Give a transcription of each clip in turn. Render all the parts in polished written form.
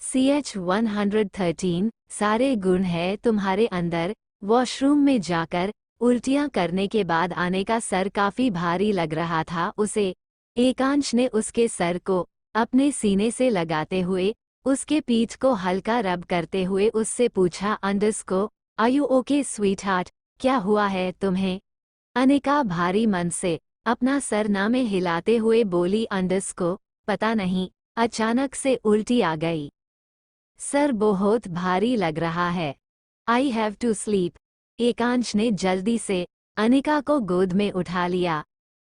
CH-113 सारे गुण है तुम्हारे अंदर। वॉशरूम में जाकर उल्टियां करने के बाद आने का सर काफी भारी लग रहा था उसे। एकांश ने उसके सर को अपने सीने से लगाते हुए उसके पीठ को हल्का रब करते हुए उससे पूछा, underscore are you okay sweetheart, क्या हुआ है तुम्हें? अनिका भारी मन से अपना सर में हिलाते हुए बोली, अंडरस्को पता नहीं, अचानक से उल्टी आ गई। सर बहुत भारी लग रहा है। I have to sleep. Ekansh ने जल्दी से अनिका को गोद में उठा लिया।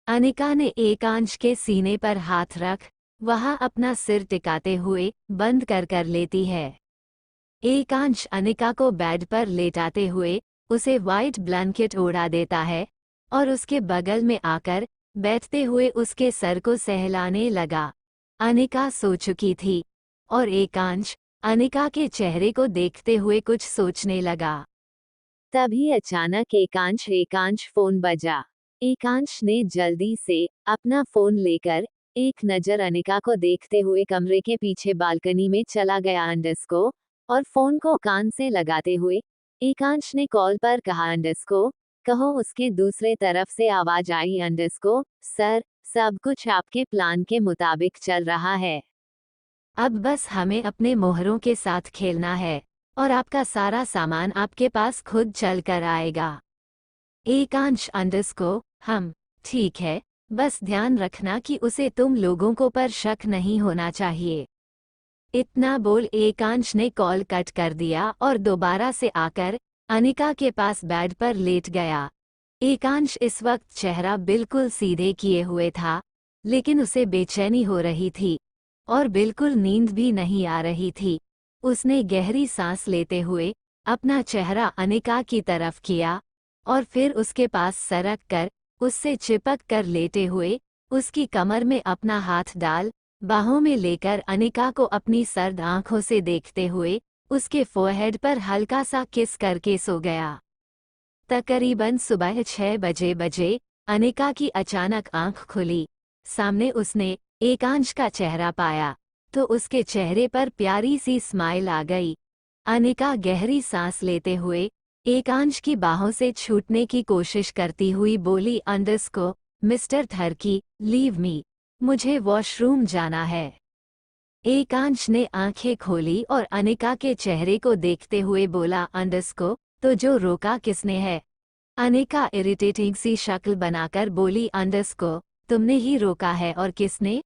अनिका ने एकांश के सीने पर हाथ रख वहां अपना सिर टिकाते हुए बंद कर लेती है। एकांश अनिका को बेड पर लेटाते हुए उसे वाइट ब्लैंकेट ओढ़ा देता है और उसके बगल में आकर बैठते हुए उसके सर को सहलाने लगा। अनिका सो चुकी थी और एकांश अनिका के चेहरे को देखते हुए कुछ सोचने लगा। तभी अचानक एकांश फोन बजा। एकांश ने जल्दी से अपना फोन लेकर एक नजर अनिका को देखते हुए कमरे के पीछे बालकनी में चला गया अंडरस्को, और फोन को कान से लगाते हुए एकांश ने कॉल पर कहा, अंडरस्को कहो। उसके दूसरे तरफ से आवाज आई, अंडरस्को सर, सब कुछ आपके प्लान के मुताबिक चल रहा है। अब बस हमें अपने मोहरों के साथ खेलना है और आपका सारा सामान आपके पास खुद चल कर आएगा। एकांश, अंडरस्को हम ठीक है, बस ध्यान रखना कि उसे तुम लोगों को पर शक नहीं होना चाहिए। इतना बोल एकांश ने कॉल कट कर दिया और दोबारा से आकर अनिका के पास बेड पर लेट गया। एकांश इस वक्त चेहरा बिल्कुल सीधे किए हुए था, लेकिन उसे बेचैनी हो रही थी और बिल्कुल नींद भी नहीं आ रही थी। उसने गहरी सांस लेते हुए अपना चेहरा अनिका की तरफ किया और फिर उसके पास सरक कर उससे चिपक कर लेटे हुए उसकी कमर में अपना हाथ डाल बाहों में लेकर अनिका को अपनी सर्द आंखों से देखते हुए उसके फोरहेड पर हल्का सा किस करके सो गया। तकरीबन सुबह 6 बजे अनिका की अचानक आंख खुली। सामने उसने एकांश का चेहरा पाया तो उसके चेहरे पर प्यारी सी स्माइल आ गई। अनिका गहरी सांस लेते हुए एकांश की बाहों से छूटने की कोशिश करती हुई बोली, अंडरस्को मिस्टर थर्की लीव मी, मुझे वॉशरूम जाना है। एकांश ने आंखें खोली और अनिका के चेहरे को देखते हुए बोला, अंडरस्को तो जो रोका किसने है? अनिका इरिटेटिंग सी शक्ल बनाकर बोली, अंडरस्को तुमने ही रोका है, और किसने?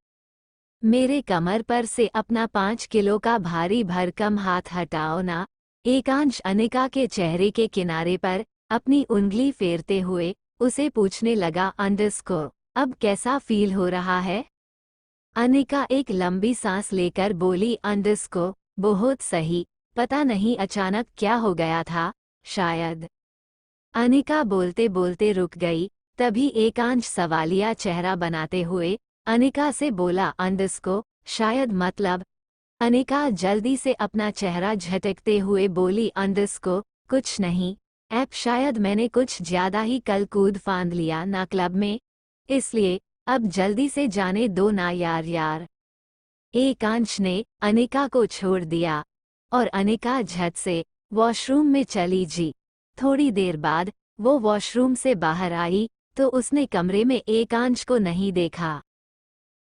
मेरे कमर पर से अपना 5 किलो का भारी भरकम हाथ हटाओ ना। एकांश अनिका के चेहरे के किनारे पर अपनी उंगली फेरते हुए उसे पूछने लगा, अंडरस्को अब कैसा फील हो रहा है? अनिका एक लंबी सांस लेकर बोली, अंडरस्को बहुत सही, पता नहीं अचानक क्या हो गया था, शायद। अनिका बोलते बोलते रुक गई। तभी एकांश सवालिया चेहरा बनाते हुए अनिका से बोला, अंडरस्को शायद मतलब? अनिका जल्दी से अपना चेहरा झटकते हुए बोली, अंडरस्को कुछ नहीं, ऐप शायद मैंने कुछ ज्यादा ही कल कूद फांद लिया ना क्लब में, इसलिए अब जल्दी से जाने दो ना यार। एकांश ने अनिका को छोड़ दिया और अनिका झट से वॉशरूम में चली जी। थोड़ी देर बाद वो वॉशरूम से बाहर आई तो उसने कमरे में एकांश को नहीं देखा।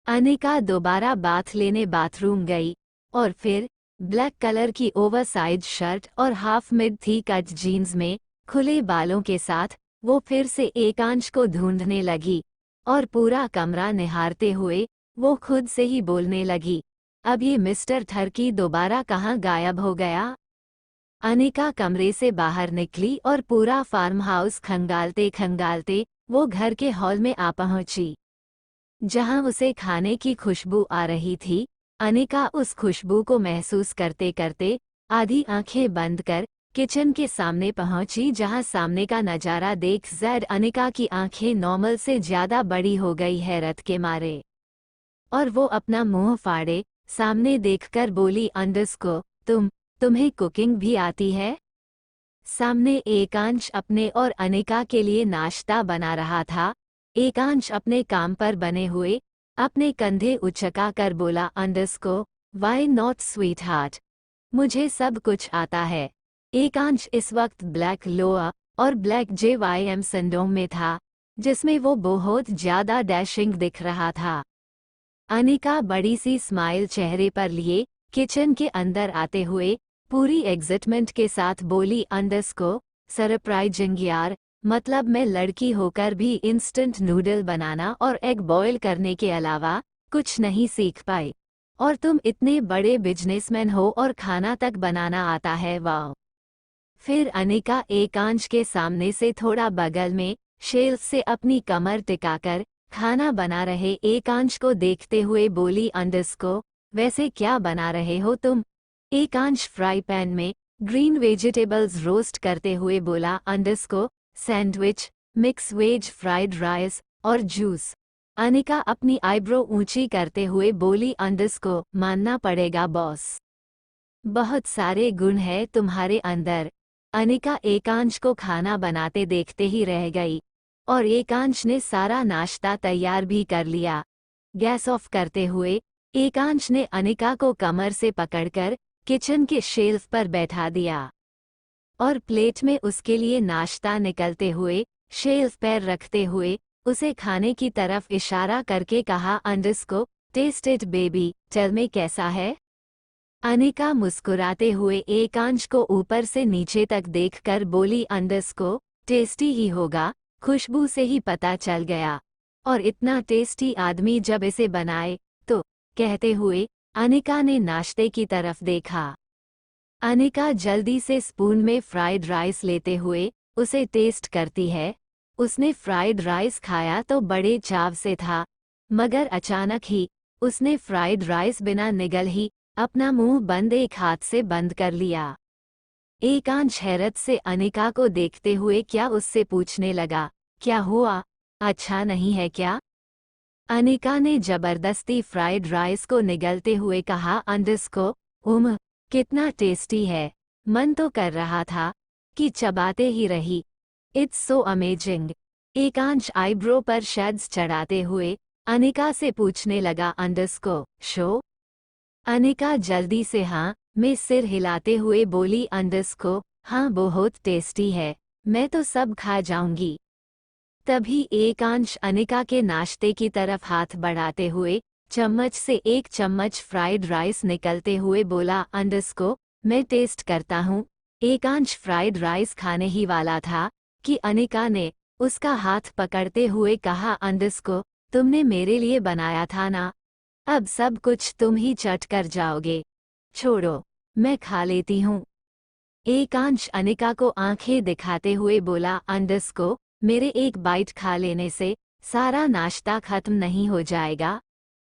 अनिका दोबारा बाथ लेने बाथरूम गई और फिर ब्लैक कलर की ओवरसाइज शर्ट और हाफ मिड थी कट जीन्स में खुले बालों के साथ वो फिर से एकांश को ढूंढने लगी और पूरा कमरा निहारते हुए वो खुद से ही बोलने लगी, अब ये मिस्टर थर्की दोबारा कहाँ गायब हो गया? अनिका कमरे से बाहर निकली और पूरा फार्म हाउस खंगालते खंगालते वो घर के हॉल में आ पहुंची, जहां उसे खाने की खुशबू आ रही थी। अनिका उस खुशबू को महसूस करते करते आधी आंखें बंद कर किचन के सामने पहुंची, जहां सामने का नजारा देख जैड अनिका की आंखें नॉर्मल से ज्यादा बड़ी हो गई हैरत के मारे, और वो अपना मुंह फाड़े सामने देखकर बोली, अंडरस्को तुम्हें कुकिंग भी आती है? सामने एकांश अपने और अनिका के लिए नाश्ता बना रहा था। एकांश अपने काम पर बने हुए अपने कंधे उचका कर बोला, underscore why not sweetheart, मुझे सब कुछ आता है। एकांश इस वक्त ब्लैक लोअर और ब्लैक JYM सिंड्रोम में था, जिसमें वो बहुत ज्यादा डैशिंग दिख रहा था। अनिका बड़ी सी स्माइल चेहरे पर लिए किचन के अंदर आते हुए पूरी एक्साइटमेंट के साथ बोली, अंडरस्को सरप्राइजिंग यार, मतलब मैं लड़की होकर भी इंस्टेंट नूडल बनाना और एग बॉयल करने के अलावा कुछ नहीं सीख पाई, और तुम इतने बड़े बिजनेसमैन हो और खाना तक बनाना आता है, वाह। फिर अनिका एकांश के सामने से थोड़ा बगल में शेल्फ से अपनी कमर टिकाकर खाना बना रहे एकांश को देखते हुए बोली, अंडरस्को वैसे क्या बना रहे हो तुम? एकांश फ्राई पैन में ग्रीन वेजिटेबल्स रोस्ट करते हुए बोला, underscore sandwich, mix veg fried rice और जूस। अनिका अपनी आईब्रो ऊंची करते हुए बोली, अंडरस्को मानना पड़ेगा बॉस, बहुत सारे गुण है तुम्हारे अंदर। अनिका एकांश को खाना बनाते देखते ही रह गई, और एकांश ने सारा नाश्ता तैयार भी कर लिया। गैस ऑफ करते हुए एकांश ने अनिका को कमर से पकड़कर किचन के शेल्फ पर बैठा दिया और प्लेट में उसके लिए नाश्ता निकलते हुए शेल्फ पर रखते हुए उसे खाने की तरफ इशारा करके कहा, underscore taste it baby, tell me कैसा है? अनिका मुस्कुराते हुए एकांश को ऊपर से नीचे तक देखकर बोली, अंडरस्को टेस्टी ही होगा, खुशबू से ही पता चल गया, और इतना टेस्टी आदमी जब इसे बनाए तो। कहते हुए अनिका ने नाश्ते की तरफ देखा। अनिका जल्दी से स्पून में फ्राइड राइस लेते हुए उसे टेस्ट करती है। उसने फ्राइड राइस खाया तो बड़े चाव से था, मगर अचानक ही उसने फ्राइड राइस बिना निगल ही अपना मुंह बंद एक हाथ से बंद कर लिया। एकांश हैरत से अनिका को देखते हुए क्या उससे पूछने लगा, क्या हुआ, अच्छा नहीं है क्या? अनिका ने जबरदस्ती फ्राइड राइस को निगलते हुए कहा, अंडरस्को कितना टेस्टी है, मन तो कर रहा था कि चबाते ही रही, it's so amazing. Ekansh eyebrow पर शेड्स चढ़ाते हुए अनिका से पूछने लगा, अंडरस्को शो? अनिका जल्दी से हाँ में सिर हिलाते हुए बोली, अंडरस्को हाँ बहुत टेस्टी है, मैं तो सब खा जाऊंगी। तभी एकांश अनिका के नाश्ते की तरफ हाथ बढ़ाते हुए चम्मच से एक चम्मच फ्राइड राइस निकलते हुए बोला, अंडरस्को मैं टेस्ट करता हूँ। एकांश फ्राइड राइस खाने ही वाला था कि अनिका ने उसका हाथ पकड़ते हुए कहा, अंडरस्को तुमने मेरे लिए बनाया था ना, अब सब कुछ तुम ही चट कर जाओगे, छोड़ो मैं खा लेती हूँ। एकांश अनिका को आंखें दिखाते हुए बोला, अंडरस्को मेरे एक बाइट खा लेने से सारा नाश्ता खत्म नहीं हो जाएगा।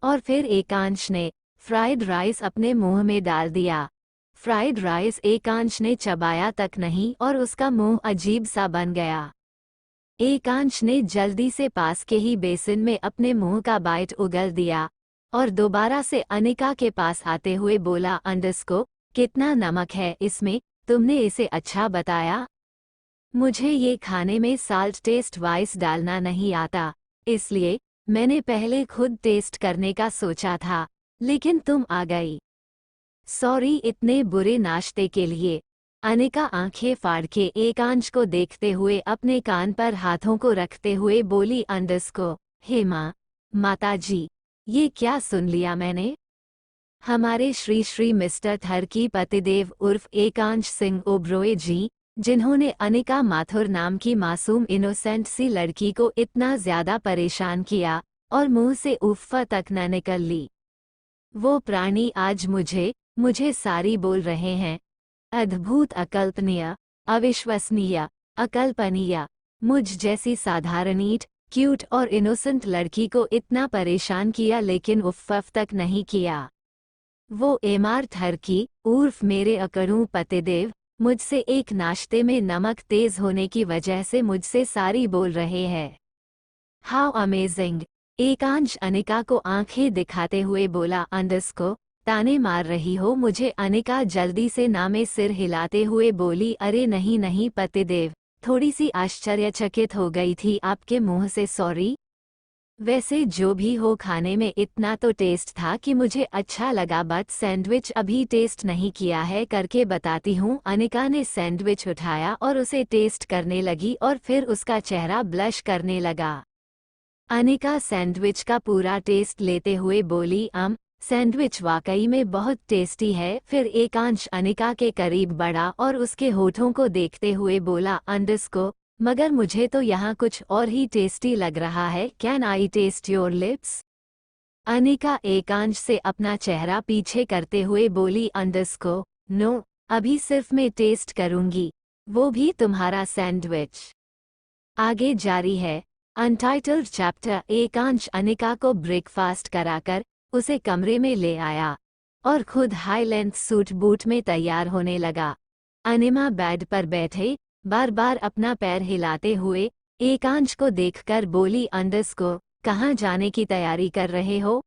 और फिर एकांश ने फ्राइड राइस अपने मुंह में डाल दिया। फ्राइड राइस एकांश ने चबाया तक नहीं और उसका मुंह अजीब सा बन गया। एकांश ने जल्दी से पास के ही बेसिन में अपने मुंह का बाइट उगल दिया और दोबारा से अनिका के पास आते हुए बोला, अंडरस्को कितना नमक है इसमें, तुमने इसे अच्छा बताया। मुझे ये खाने में साल्ट टेस्ट वाइस डालना नहीं आता, इसलिए मैंने पहले खुद टेस्ट करने का सोचा था, लेकिन तुम आ गई। सॉरी इतने बुरे नाश्ते के लिए। अनिका आंखें फाड़ के एकांश को देखते हुए अपने कान पर हाथों को रखते हुए बोली, अंडरस्को हे माँ, माताजी ये क्या सुन लिया मैंने? हमारे श्री श्री मिस्टर थर की पतिदेव उर्फ एकांश सिंह ओब्रोए जी, जिन्होंने अनिका माथुर नाम की मासूम इनोसेंट सी लड़की को इतना ज्यादा परेशान किया और मुंह से उफ़्फ़ा तक न निकल ली, वो प्राणी आज मुझे सारी बोल रहे हैं। अद्भुत, अकल्पनीय, अविश्वसनीय, अकल्पनीय। मुझ जैसी साधारणीट, क्यूट और इनोसेंट लड़की को इतना परेशान किया लेकिन उफ़्फ़ा तक नहीं किया। वो एमार थर की उर्फ मेरे अकड़ू पतिदेव मुझसे एक नाश्ते में नमक तेज होने की वजह से मुझसे सारी बोल रहे हैं। How amazing. एकांश अनिका को आंखें दिखाते हुए बोला, अंडरस्को ताने मार रही हो मुझे? अनिका जल्दी से ना में सिर हिलाते हुए बोली, अरे नहीं नहीं पतिदेव, थोड़ी सी आश्चर्यचकित हो गई थी आपके मुंह से सॉरी। वैसे जो भी हो खाने में इतना तो टेस्ट था कि मुझे अच्छा लगा, बट सैंडविच अभी टेस्ट नहीं किया है, करके बताती हूँ। अनिका ने सैंडविच उठाया और उसे टेस्ट करने लगी और फिर उसका चेहरा ब्लश करने लगा। अनिका सैंडविच का पूरा टेस्ट लेते हुए बोली, सैंडविच वाकई में बहुत टेस्टी है। फिर एकांश अनिका के करीब बढ़ा और उसके होठों को देखते हुए बोला, अंडरस्को, मगर मुझे तो यहाँ कुछ और ही टेस्टी लग रहा है। Can I taste your lips? Anika Ekansh से अपना चेहरा पीछे करते हुए बोली, अंडरस्को, नो, अभी सिर्फ मैं टेस्ट करूंगी, वो भी तुम्हारा सैंडविच। आगे जारी है। Untitled chapter. एकांश अनिका को ब्रेकफास्ट कराकर उसे कमरे में ले आया और खुद हाई लेंथ सूट बूट में तैयार होने लगा। अनिमा बेड पर बैठे बार बार अपना पैर हिलाते हुए एकांश को देखकर बोली, अंडरस्को, कहाँ जाने की तैयारी कर रहे हो?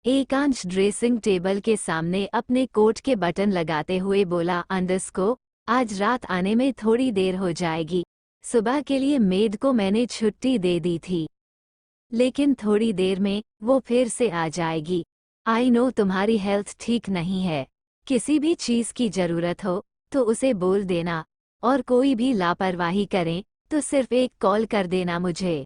एकांश ड्रेसिंग टेबल के सामने अपने कोट के बटन लगाते हुए बोला, अंडरस्को, आज रात आने में थोड़ी देर हो जाएगी। सुबह के लिए मेड को मैंने छुट्टी दे दी थी, लेकिन थोड़ी देर में वो फिर से आ जाएगी। आई नो तुम्हारी हेल्थ ठीक नहीं है, किसी भी चीज़ की ज़रूरत हो तो उसे बोल देना, और कोई भी लापरवाही करें तो सिर्फ एक कॉल कर देना मुझे।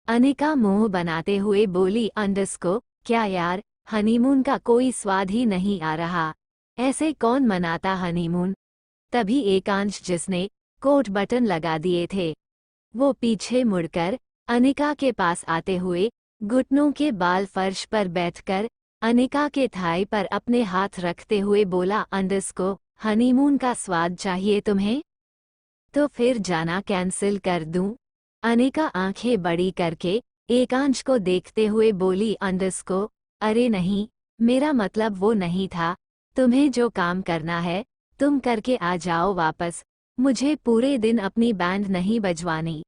अनिका मुंह बनाते हुए बोली, अंडरस्को, क्या यार, हनीमून का कोई स्वाद ही नहीं आ रहा। ऐसे कौन मनाता हनीमून? तभी एकांश, जिसने कोट बटन लगा दिए थे, वो पीछे मुड़कर अनिका के पास आते हुए घुटनों के बाल फर्श पर बैठकर अनिका के थाई पर अपने हाथ रखते हुए बोला, अंडरस्को, हनीमून का स्वाद चाहिए तुम्हें? तो फिर जाना कैंसिल कर दूं? अनिका आंखें बड़ी करके एकांश को देखते हुए बोली, अंडरस्को, अरे नहीं, मेरा मतलब वो नहीं था। तुम्हें जो काम करना है तुम करके आ जाओ वापस, मुझे पूरे दिन अपनी बैंड नहीं बजवानी।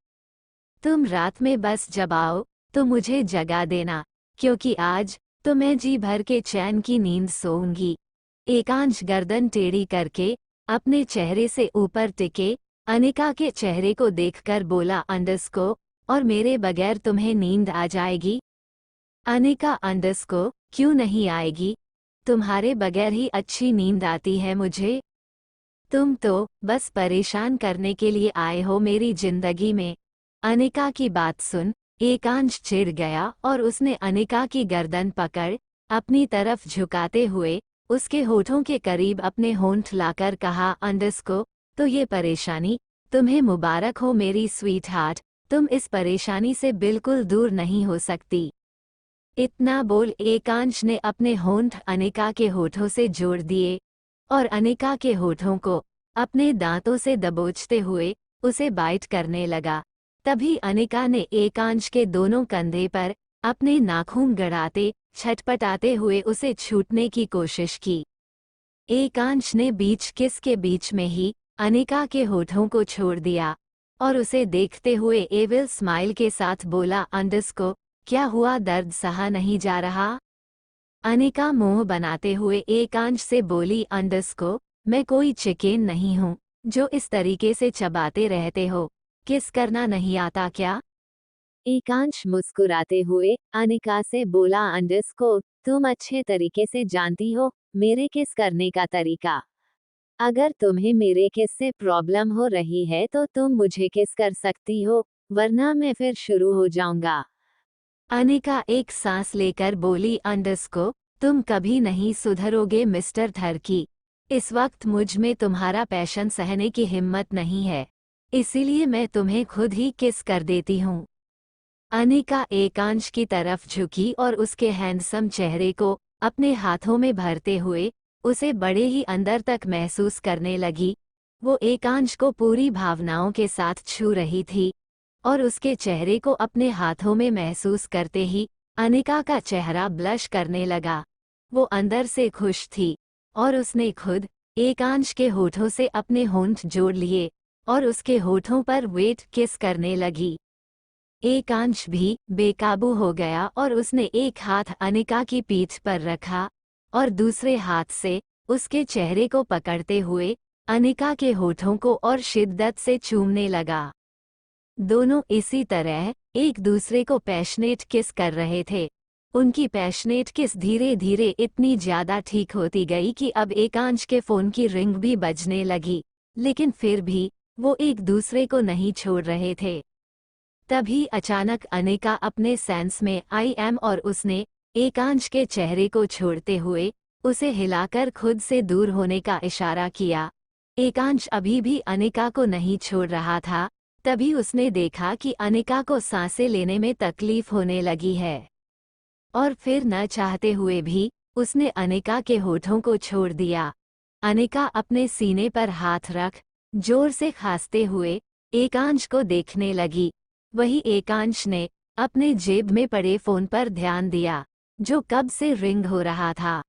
तुम रात में बस जब आओ तो मुझे जगा देना, क्योंकि आज तो मैं जी भर के चैन की नींद सोऊंगी। एकांश गर्दन टेढ़ी करके अपने चेहरे से ऊपर टिके अनिका के चेहरे को देखकर बोला, अंडरस्को, और मेरे बगैर तुम्हें नींद आ जाएगी? अनिका, अंडरस्को, क्यों नहीं आएगी? तुम्हारे बगैर ही अच्छी नींद आती है मुझे। तुम तो बस परेशान करने के लिए आए हो मेरी जिंदगी में। अनिका की बात सुन एकांश चिढ़ गया और उसने अनिका की गर्दन पकड़ अपनी तरफ झुकाते हुए उसके होठों के करीब अपने होंठ लाकर कहा, अंडरस्को, तो ये परेशानी तुम्हें मुबारक हो मेरी स्वीट हार्ट, तुम इस परेशानी से बिल्कुल दूर नहीं हो सकती। इतना बोल एकांश ने अपने होंठ अनिका के होठों से जोड़ दिए और अनिका के होठों को अपने दांतों से दबोचते हुए उसे बाइट करने लगा। तभी अनिका ने एकांश के दोनों कंधे पर अपने नाखून गड़ाते छटपटाते हुए उसे छूटने की कोशिश की। एकांश ने बीच किस के बीच में ही अनिका के होठों को छोड़ दिया और उसे देखते हुए एविल स्माइल के साथ बोला, अंडरस्को, क्या हुआ, दर्द सहा नहीं जा रहा? अनिका मुंह बनाते हुए एकांश से बोली, अंडरस्को, मैं कोई चिकन नहीं हूँ जो इस तरीके से चबाते रहते हो, किस करना नहीं आता क्या? एकांश मुस्कुराते हुए अनिका से बोला, अंडरस्को, तुम अच्छे तरीके से जानती हो मेरे किस करने का तरीका। अगर तुम्हें मेरे किस से प्रॉब्लम हो रही है तो तुम मुझे किस कर सकती हो, वरना मैं फिर शुरू हो जाऊंगा। अनिका एक सांस लेकर बोली, अंडरस्को, तुम कभी नहीं सुधरोगे मिस्टर थर्की। इस वक्त मुझ में तुम्हारा पैशन सहने की हिम्मत नहीं है, इसीलिए मैं तुम्हें खुद ही किस कर देती हूँ। अनिका एकांश की तरफ झुकी और उसके हैंडसम चेहरे को अपने हाथों में भरते हुए उसे बड़े ही अंदर तक महसूस करने लगी। वो एकांश को पूरी भावनाओं के साथ छू रही थी और उसके चेहरे को अपने हाथों में महसूस करते ही अनिका का चेहरा ब्लश करने लगा। वो अंदर से खुश थी और उसने खुद एकांश के होठों से अपने होंठ जोड़ लिए और उसके होठों पर वेट किस करने लगी। एकांश भी बेकाबू हो गया और उसने एक हाथ अनिका की पीठ पर रखा और दूसरे हाथ से उसके चेहरे को पकड़ते हुए अनिका के होठों को और शिद्दत से चूमने लगा। दोनों इसी तरह एक दूसरे को पैशनेट किस कर रहे थे। उनकी पैशनेट किस धीरे धीरे इतनी ज्यादा ठीक होती गई कि अब एकांश के फोन की रिंग भी बजने लगी, लेकिन फिर भी वो एक दूसरे को नहीं छोड़ रहे थे। तभी अचानक अनिका अपने सेंस में आई एम और उसने एकांश के चेहरे को छोड़ते हुए उसे हिलाकर खुद से दूर होने का इशारा किया। एकांश अभी भी अनिका को नहीं छोड़ रहा था। तभी उसने देखा कि अनिका को सांसें लेने में तकलीफ होने लगी है, और फिर न चाहते हुए भी उसने अनिका के होठों को छोड़ दिया। अनिका अपने सीने पर हाथ रख जोर से खांसते हुए एकांश को देखने लगी। वही एकांश ने अपने जेब में पड़े फोन पर ध्यान दिया जो कब से रिंग हो रहा था।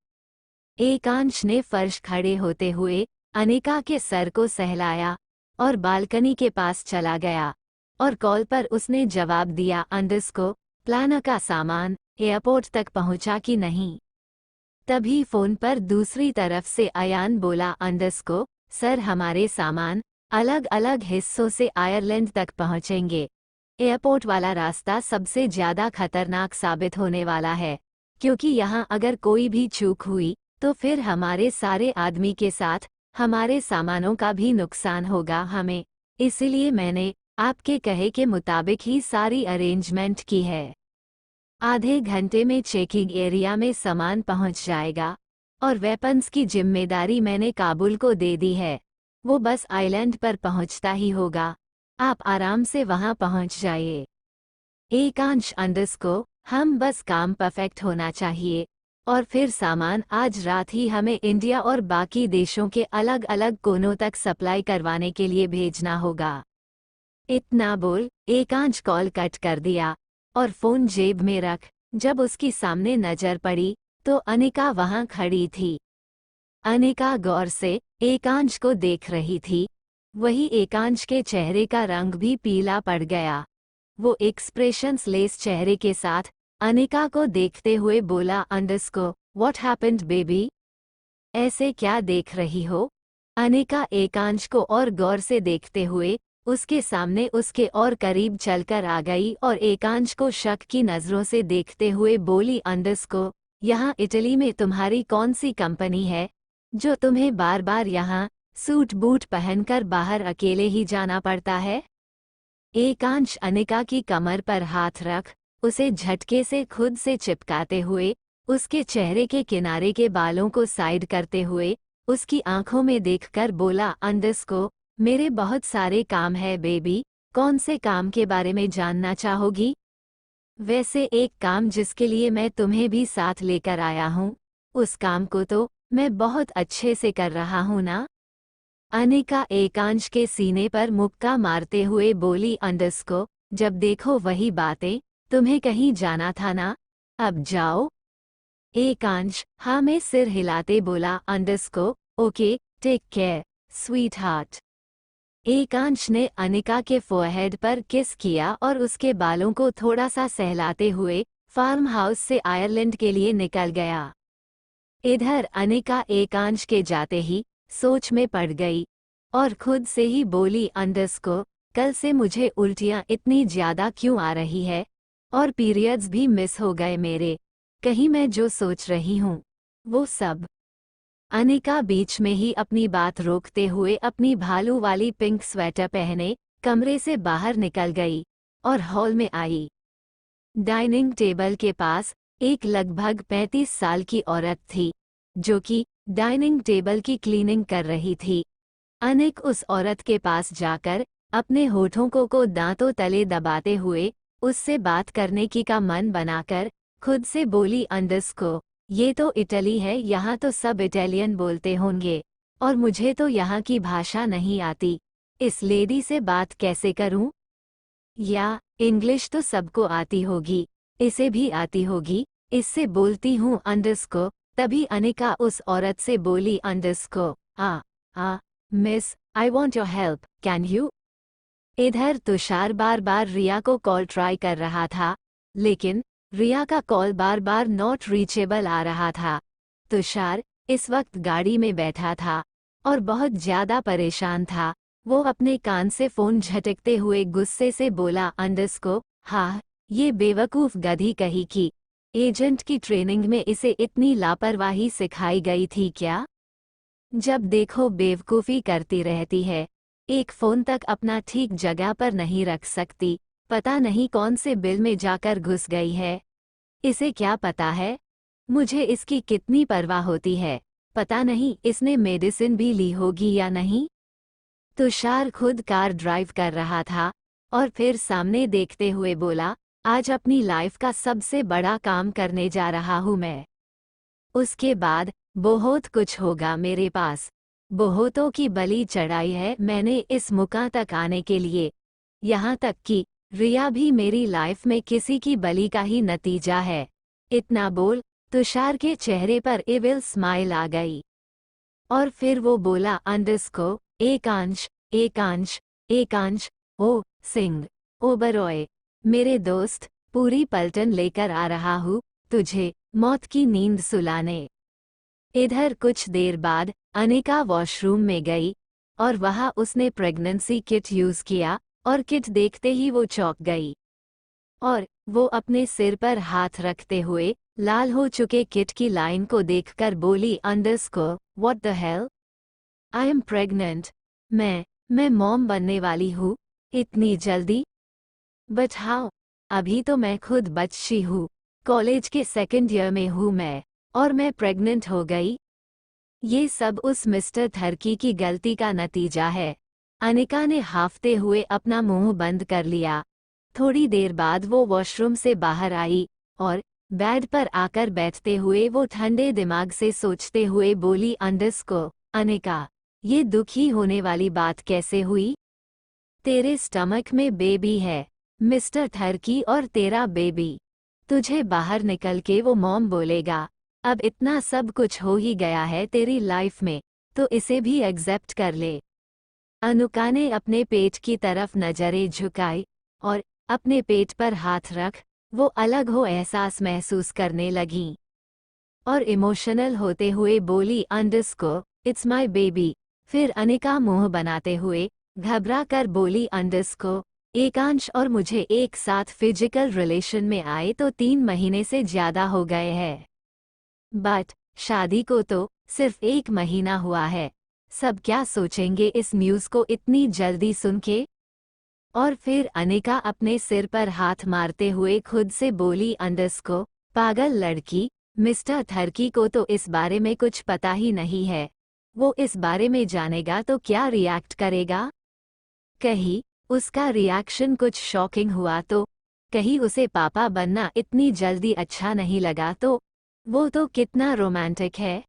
एकांश ने फर्श खड़े होते हुए अनिका के सर को सहलाया और बालकनी के पास चला गया, और कॉल पर उसने जवाब दिया अंडरस्को प्लानर का सामान एयरपोर्ट तक पहुंचा कि नहीं। तभी फोन पर दूसरी तरफ से अयान बोला अंडरस्को सर हमारे सामान अलग अलग हिस्सों से आयरलैंड तक पहुंचेंगे। एयरपोर्ट वाला रास्ता सबसे ज्यादा खतरनाक साबित होने वाला है, क्योंकि यहाँ अगर कोई भी चूक हुई तो फिर हमारे सारे आदमी के साथ हमारे सामानों का भी नुकसान होगा हमें। इसलिए मैंने आपके कहे के मुताबिक ही सारी अरेंजमेंट की है। आधे घंटे में चेकिंग एरिया में सामान पहुंच जाएगा, और वेपन्स की जिम्मेदारी मैंने काबुल को दे दी है। वो बस आइलैंड पर पहुंचता ही होगा, आप आराम से वहां पहुंच जाइए। एकांश अंडरस्को हम बस काम परफेक्ट होना चाहिए, और फिर सामान आज रात ही हमें इंडिया और बाकी देशों के अलग अलग कोनों तक सप्लाई करवाने के लिए भेजना होगा। इतना बोल एकांश कॉल कट कर दिया और फोन जेब में रख जब उसकी सामने नजर पड़ी तो अनिका वहां खड़ी थी। अनिका गौर से एकांश को देख रही थी। वही एकांश के चेहरे का रंग भी पीला पड़ गया। वो एक्सप्रेशंस लेस चेहरे के साथ अनिका को देखते हुए बोला अंडरस्को व्हाट हैपेंड बेबी, ऐसे क्या देख रही हो। अनिका एकांश को और गौर से देखते हुए उसके सामने उसके और करीब चलकर आ गई और एकांश को शक की नजरों से देखते हुए बोली अंडरस्को यहाँ इटली में तुम्हारी कौन सी कंपनी है जो तुम्हें बार बार यहाँ सूट बूट पहनकर बाहर अकेले ही जाना पड़ता है। एकांश अनिका की कमर पर हाथ रख उसे झटके से खुद से चिपकाते हुए उसके चेहरे के किनारे के बालों को साइड करते हुए उसकी आंखों में देखकर बोला अंडरस्को मेरे बहुत सारे काम है बेबी, कौन से काम के बारे में जानना चाहोगी। वैसे एक काम जिसके लिए मैं तुम्हें भी साथ लेकर आया हूँ, उस काम को तो मैं बहुत अच्छे से कर रहा हूँ ना। अनिका एकांश के सीने पर मुक्का मारते हुए बोली अंडरस्को जब देखो वही बातें, तुम्हें कहीं जाना था ना, अब जाओ। एकांश हाँ में सिर हिलाते बोला अंडरस्को okay take care sweet heart. Ekansh ने अनिका के फोरहेड पर किस किया और उसके बालों को थोड़ा सा सहलाते हुए फार्म हाउस से आयरलैंड के लिए निकल गया। इधर अनिका एकांश के जाते ही सोच में पड़ गई और खुद से ही बोली अंडरस्को कल से मुझे उल्टियां इतनी ज्यादा क्यों आ रही है और पीरियड्स भी मिस हो गए मेरे, कहीं मैं जो सोच रही हूँ वो सब। अनिका बीच में ही अपनी बात रोकते हुए अपनी भालू वाली पिंक स्वेटर पहने कमरे से बाहर निकल गई और हॉल में आई। डाइनिंग टेबल के पास एक लगभग 35 साल की औरत थी जो कि डाइनिंग टेबल की क्लीनिंग कर रही थी। अनिक उस औरत के पास जाकर अपने होठों को दांतों तले दबाते हुए उससे बात करने की का मन बनाकर खुद से बोली अंडरस्को ये तो इटली है, यहाँ तो सब इटालियन बोलते होंगे और मुझे तो यहाँ की भाषा नहीं आती, इस लेडी से बात कैसे करूं। या इंग्लिश तो सबको आती होगी, इसे भी आती होगी, इससे बोलती हूँ अंडरस्को। तभी अनिका उस औरत से बोली अंडरस्को miss I want your help can you. इधर तुषार बार बार रिया को कॉल ट्राई कर रहा था, लेकिन रिया का कॉल बार बार नॉट रीचेबल आ रहा था। तुषार इस वक्त गाड़ी में बैठा था और बहुत ज्यादा परेशान था। वो अपने कान से फोन झटकते हुए गुस्से से बोला अंडरस्को हाँ, ये बेवकूफ गधी कही कि एजेंट की ट्रेनिंग में इसे इतनी लापरवाही सिखाई गई थी क्या? जब देखो बेवकूफ़ी करती रहती है। एक फ़ोन तक अपना ठीक जगह पर नहीं रख सकती। पता नहीं कौन से बिल में जाकर घुस गई है। इसे क्या पता है मुझे इसकी कितनी परवाह होती है। पता नहीं इसने मेडिसिन भी ली होगी या नहीं। तुषार खुद कार ड्राइव कर रहा था और फिर सामने देखते हुए बोला, आज अपनी लाइफ का सबसे बड़ा काम करने जा रहा हूँ मैं। उसके बाद बहुत कुछ होगा मेरे पास। बहुतों की बलि चढ़ाई है मैंने इस मुकाम तक आने के लिए। यहाँ तक कि रिया भी मेरी लाइफ में किसी की बलि का ही नतीजा है। इतना बोल तुषार के चेहरे पर इविल स्माइल आ गई। और फिर वो बोला अंडरस्को एकांश एकांश एकांश ओ सिंह ओबरॉय मेरे दोस्त पूरी पलटन लेकर आ रहा हूँ तुझे मौत की नींद सुलाने। इधर कुछ देर बाद अनिका वॉशरूम में गई और वहाँ उसने प्रेगनेंसी किट यूज किया और किट देखते ही वो चौंक गई और वो अपने सिर पर हाथ रखते हुए लाल हो चुके किट की लाइन को देखकर बोली अंडरस्को what the hell I am pregnant. मैं मॉम बनने वाली हूँ इतनी जल्दी। बट हाउ अभी तो मैं खुद बच्ची हूँ। कॉलेज के सेकंड ईयर में हूँ मैं और मैं प्रेग्नेंट हो गई। ये सब उस मिस्टर थर्की की गलती का नतीजा है। अनिका ने हाफते हुए अपना मुंह बंद कर लिया। थोड़ी देर बाद वो वॉशरूम से बाहर आई और बेड पर आकर बैठते हुए वो ठंडे दिमाग से सोचते हुए बोली अंडरस्को अनिका ये दुखी होने वाली बात कैसे हुई? तेरे स्टमक में बेबी है मिस्टर थर्की और तेरा बेबी। तुझे बाहर निकल के वो मॉम बोलेगा। अब इतना सब कुछ हो ही गया है तेरी लाइफ में तो इसे भी एक्सेप्ट कर ले। अनुका ने अपने पेट की तरफ नजरें झुकाई और अपने पेट पर हाथ रख वो अलग हो एहसास महसूस करने लगी और इमोशनल होते हुए बोली अंडरस्को इट्स माय बेबी। फिर अनिका मुंह बनाते हुए घबरा कर बोली अंडरस्को एकांश और मुझे एक साथ फिजिकल रिलेशन में आए तो 3 महीने से ज्यादा हो गए हैं। बट शादी को तो सिर्फ 1 महीना हुआ है। सब क्या सोचेंगे इस न्यूज़ को इतनी जल्दी सुन के? और फिर अनिका अपने सिर पर हाथ मारते हुए खुद से बोली अंडरस्को पागल लड़की मिस्टर थर्की को तो इस बारे में कुछ पता ही नहीं है। वो इस बारे में जानेगा तो क्या रिएक्ट करेगा? कहीं उसका रिएक्शन कुछ शॉकिंग हुआ तो? कहीं उसे पापा बनना इतनी जल्दी अच्छा नहीं लगा तो? वो तो कितना रोमांटिक है।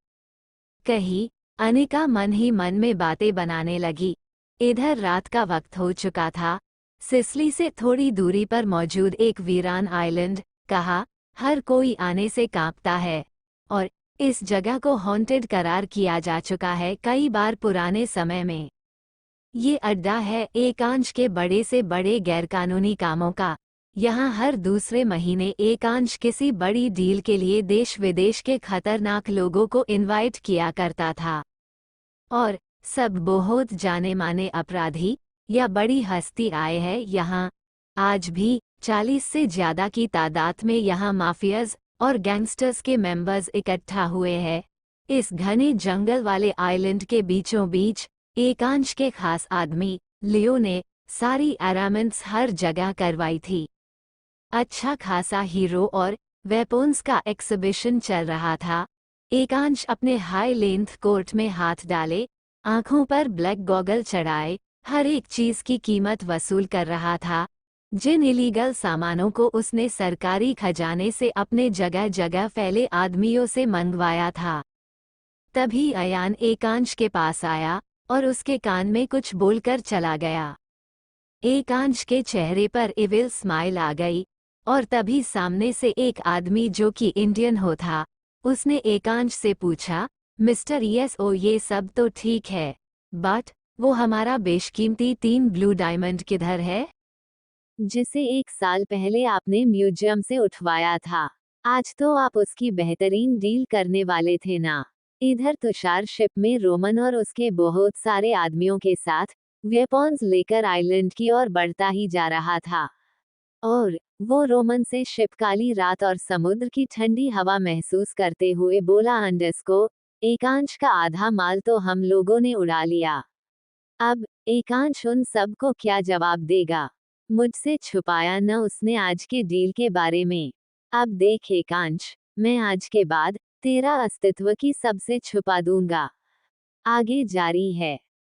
कहीं अनिका मन ही मन में बातें बनाने लगी। इधर रात का वक्त हो चुका था। सिसली से थोड़ी दूरी पर मौजूद एक वीरान आइलैंड कहा हर कोई आने से कांपता है और इस जगह को हॉन्टेड करार किया जा चुका है कई बार पुराने समय में। ये अड्डा है एकांश के बड़े से बड़े गैरकानूनी कामों का। यहाँ हर दूसरे महीने एकांश किसी बड़ी डील के लिए देश विदेश के खतरनाक लोगों को इनवाइट किया करता था और सब बहुत जाने माने अपराधी या बड़ी हस्ती आए हैं यहाँ। आज भी 40 से ज्यादा की तादाद में यहाँ माफियाज और गैंगस्टर्स के मेंबर्स इकट्ठा हुए हैं। इस घने जंगल वाले आइलैंड के बीचों बीच एकांश के खास आदमी लियो ने सारी अरेंजमेंट्स हर जगह करवाई थी। अच्छा खासा हीरो और वेपन्स का एक्सिबिशन चल रहा था। एकांश अपने हाई लेंथ कोट में हाथ डाले आंखों पर ब्लैक गॉगल चढ़ाए हर एक चीज की कीमत वसूल कर रहा था। जिन इलीगल सामानों को उसने सरकारी खजाने से अपने जगह जगह फैले आदमियों से मंगवाया था। तभी अयान एकांश के पास आया और उसके कान में कुछ बोलकर चला गया। एकांश के चेहरे पर इविल स्माइल आ गई और तभी सामने से एक आदमी जो कि इंडियन हो था उसने एकांश से पूछा मिस्टर यस ओ ये सब तो ठीक है बट वो हमारा बेशकीमती 3 ब्लू डायमंड किधर है जिसे 1 साल पहले आपने म्यूजियम से उठवाया था। आज तो आप उसकी बेहतरीन डील करने वाले थे ना। इधर तुषार शिप में रोमन और उसके बहुत सारे आदमियों के साथ वेपन्स लेकर आइलैंड की ओर बढ़ता ही जा रहा था। और वो रोमन से शिप काली रात और समुद्र की ठंडी हवा महसूस करते हुए बोला, अंडरस्को एकांश का आधा माल तो हम लोगों ने उड़ा लिया। अब एकांश उन सब को क्या जवाब देगा? मुझसे छुपाया न उसने आज के डील के बारे में। अब देख एकांश, मैं आज के बाद तेरा अस्तित्व की सबसे छुपा दूंगा। आगे जारी है।